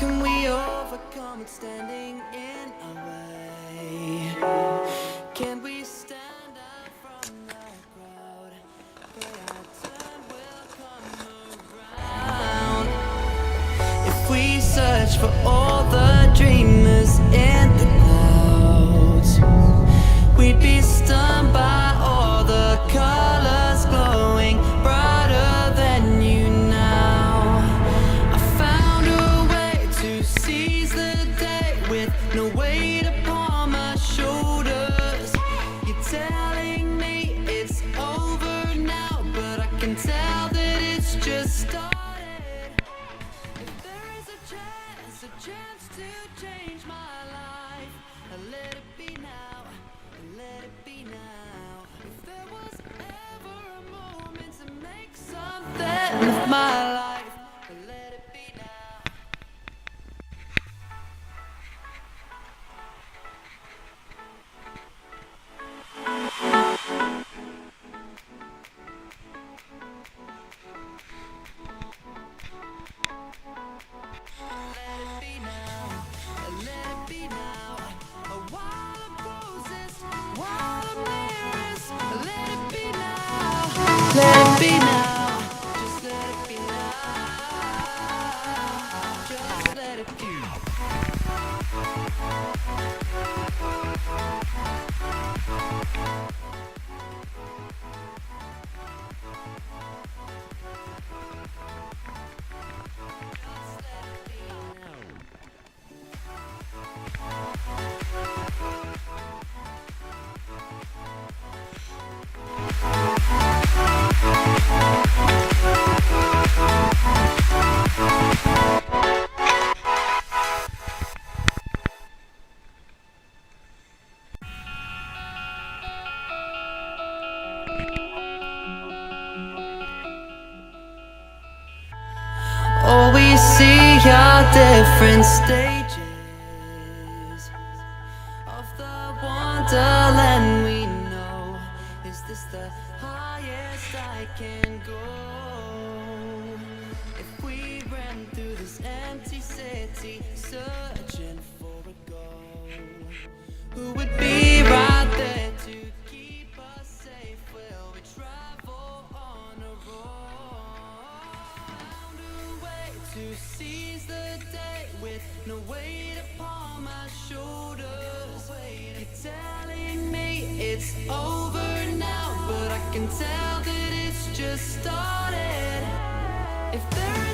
can we overcome what's standing in our way? Can we stand out from the crowd? Pray our turn will come around. If we search for all the dreamers in the clouds, we'd be stunned by all the colors glowing brighter than you now. I found a way to seize the day with no weight upon my shoulders. You're telling me it's over now, but I can tell that it's just started. If there is a chance to change my life, let it be now, let it be now. If there was ever a moment to make something of my life, let it be now. Let it be now, let it be now. A while of roses, while of mirrors. Let it be now, let it be now. Just let it be now. Just let it be. All we see are different stages of the wonderland we know. Is this the highest I can go? If we ran through this empty city searching for a goal, who would be right there to keep us safe? Will we travel on a road? Found a way to seize the day with no weight upon my shoulders. You're telling me it's over now, but I can tell that it's just started. If there